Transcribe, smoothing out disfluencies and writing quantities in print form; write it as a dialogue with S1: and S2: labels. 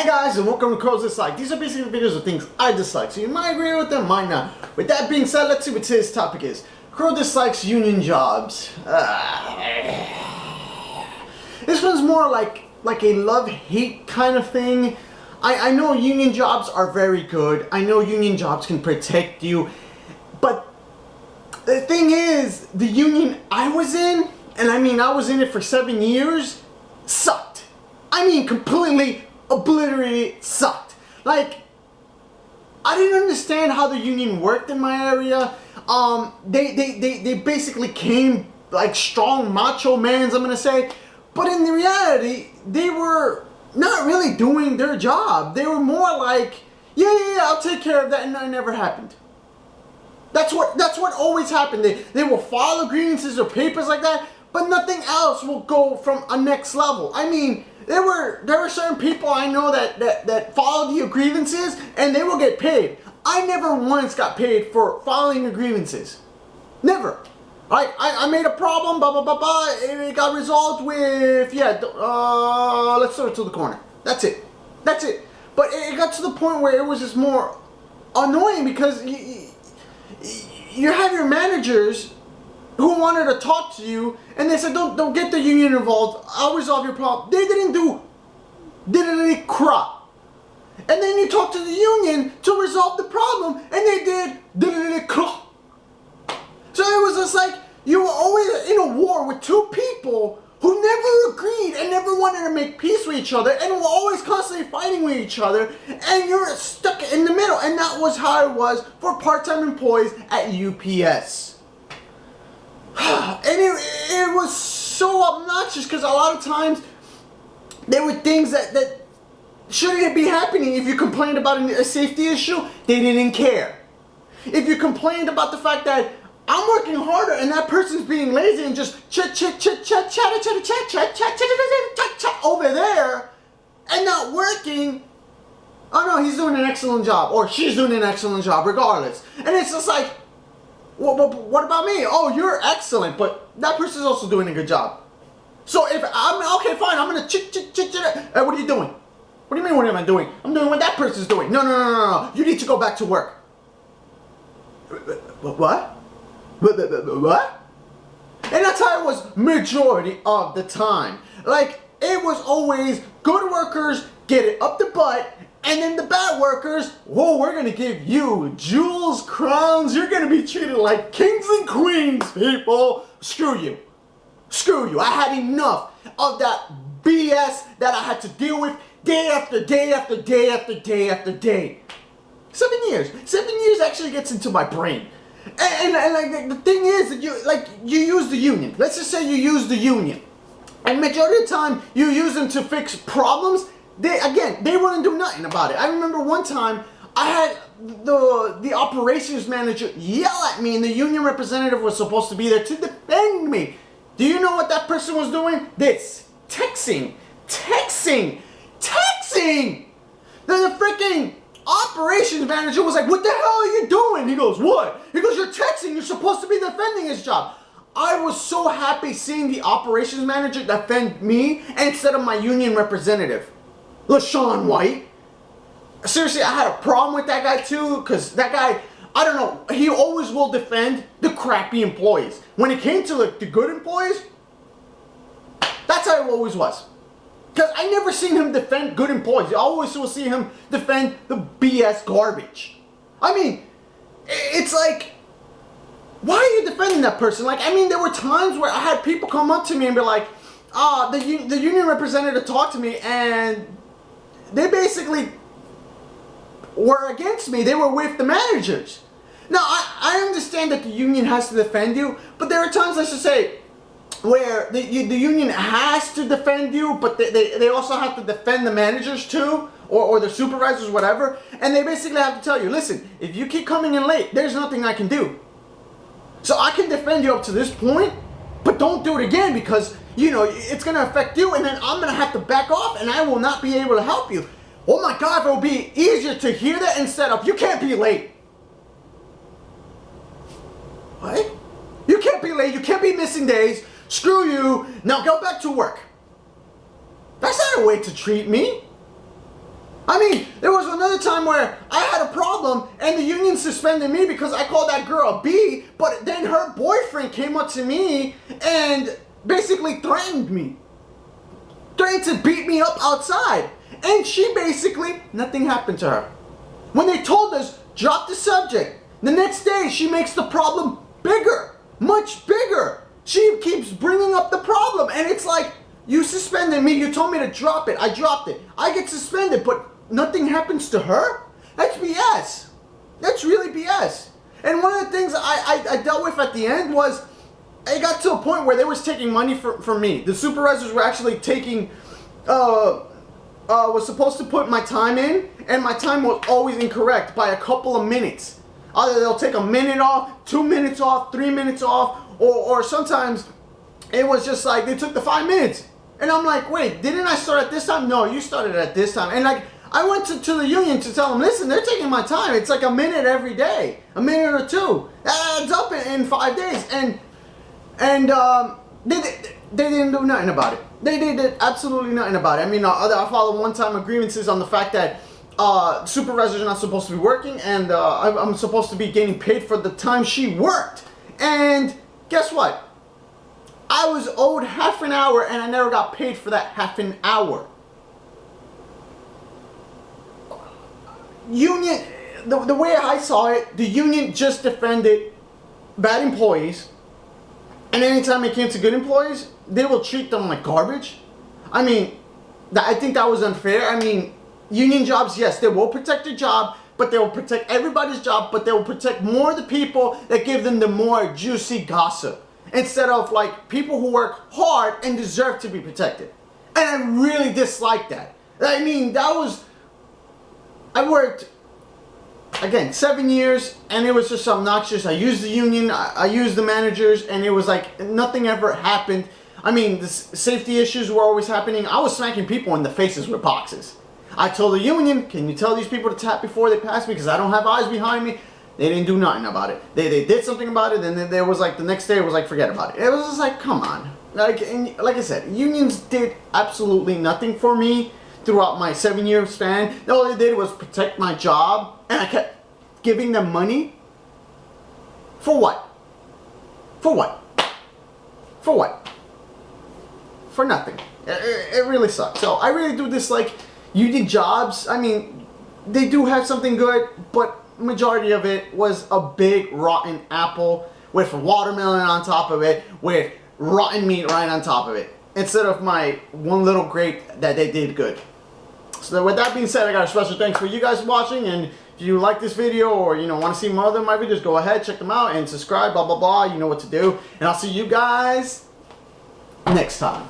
S1: Hey guys, and welcome to Crows Dislike. These are basically videos of things I dislike, so you might agree with them, might not. With that being said, let's see what today's topic is. Crow dislikes union jobs. This one's more like a love-hate kind of thing. I know union jobs are very good. I know union jobs can protect you. But the thing is, the union I was in, and I mean I was in it for 7 years, sucked. I mean completely obliterated, sucked. Like, I didn't understand how the union worked in my area. They basically came like strong macho mans, I'm gonna say, but in the reality, they were not really doing their job. They were more like, yeah, I'll take care of that, and that never happened. That's what always happened. They will file grievances or papers like that, but nothing else will go from a next level. I mean, there were certain people I know that filed the grievances and they will get paid. I never once got paid for filing the grievances. Never. I made a problem, blah blah blah blah. It got resolved with let's throw it to the corner. That's it. But it got to the point where it was just more annoying because you have your managers who wanted to talk to you, and they said, don't get the union involved, I'll resolve your problem. They didn't do diddly crap. And then you talk to the union to resolve the problem, and they did diddly crap. So it was just like, you were always in a war with two people who never agreed and never wanted to make peace with each other, and were always constantly fighting with each other, and you're stuck in the middle. And that was how it was for part-time employees at UPS. And it was so obnoxious because a lot of times there were things that shouldn't be happening. If you complained about a safety issue, they didn't care. If you complained about the fact that I'm working harder and that person's being lazy and just chat over there and not working, oh no, he's doing an excellent job, or she's doing an excellent job regardless. And it's just like, what about me? Oh, you're excellent, but that person's also doing a good job. So if I'm okay, fine, I'm gonna chit. Hey, what are you doing? What do you mean? What am I doing? I'm doing what that person's doing. No. You need to go back to work. What? And that's how it was majority of the time. Like, it was always good workers get it up the butt. And then the bad workers, whoa, we're going to give you jewels, crowns. You're going to be treated like kings and queens, people. Screw you. I had enough of that BS that I had to deal with day after day after day after day after day. 7 years. 7 years actually gets into my brain. And like the thing is that you use the union. Let's just say you use the union. And majority of the time you use them to fix problems. They wouldn't do nothing about it. I remember one time I had the operations manager yell at me, and the union representative was supposed to be there to defend me. Do you know what that person was doing? This. Texting. The freaking operations manager was like, what the hell are you doing? He goes, what? He goes, you're texting. You're supposed to be defending his job. I was so happy seeing the operations manager defend me instead of my union representative, LaShawn White. Seriously, I had a problem with that guy too, because that guy, I don't know, he always will defend the crappy employees. When it came to the good employees, that's how it always was. Because I never seen him defend good employees. I always will see him defend the BS garbage. I mean, it's like, why are you defending that person? Like, I mean, there were times where I had people come up to me and be like, the union representative talked to me, and they basically were against me. They were with the managers. Now, I understand that the union has to defend you, but there are times, let's just say, where the union has to defend you, but they also have to defend the managers too, or the supervisors, whatever, and they basically have to tell you, listen, if you keep coming in late, there's nothing I can do. So I can defend you up to this point, but don't do it again because, you know, it's going to affect you, and then I'm going to have to back off, and I will not be able to help you. Oh my God, it will be easier to hear that instead of, you can't be late. What? You can't be late, you can't be missing days. Screw you, now go back to work. That's not a way to treat me. another time where I had a problem and the union suspended me because I called that girl a B, but then her boyfriend came up to me and basically threatened me. Threatened to beat me up outside. And she basically, nothing happened to her. When they told us, drop the subject, the next day she makes the problem bigger, much bigger. She keeps bringing up the problem, and it's like, you suspended me, you told me to drop it, I dropped it. I get suspended, but nothing happens to her? That's BS. That's really BS. And one of the things I dealt with at the end was, it got to a point where they was taking money from me. The supervisors were actually taking, was supposed to put my time in, and my time was always incorrect by a couple of minutes. Either they'll take a minute off, 2 minutes off, 3 minutes off, or sometimes it was just like they took the 5 minutes. And I'm like, wait, didn't I start at this time? No, you started at this time. And like, I went to the union to tell them, listen, they're taking my time. It's like a minute every day, a minute or two. That adds up in 5 days. And they didn't do nothing about it. They did absolutely nothing about it. I mean, I filed one-time grievances on the fact that supervisors are not supposed to be working, and I'm supposed to be getting paid for the time she worked. And guess what? I was owed half an hour, and I never got paid for that half an hour. Union, the way I saw it, the union just defended bad employees, and anytime it came to good employees, they will treat them like garbage. I mean, I think that was unfair. I mean, union jobs, yes, they will protect your job, but they will protect everybody's job, but they will protect more the people that give them the more juicy gossip, instead of like people who work hard and deserve to be protected. And I really dislike that. I mean, I worked, again, 7 years, and it was just obnoxious. I used the union, I used the managers, and it was like nothing ever happened. I mean, the safety issues were always happening. I was smacking people in the faces with boxes. I told the union, can you tell these people to tap before they pass me because I don't have eyes behind me? They didn't do nothing about it. They did something about it, and then there was like the next day it was like, forget about it. It was just like, come on. Like I said, unions did absolutely nothing for me throughout my 7-year span. All they did was protect my job, and I kept giving them money. For what? For what? For what? For nothing. It really sucks. So I really do dislike union jobs. I mean, they do have something good, but majority of it was a big rotten apple with watermelon on top of it, with rotten meat right on top of it, instead of my one little grape that they did good. So with that being said, I got a special thanks for you guys watching, and if you like this video or want to see more of my videos, go ahead, check them out, and subscribe, blah blah blah, you know what to do, and I'll see you guys next time.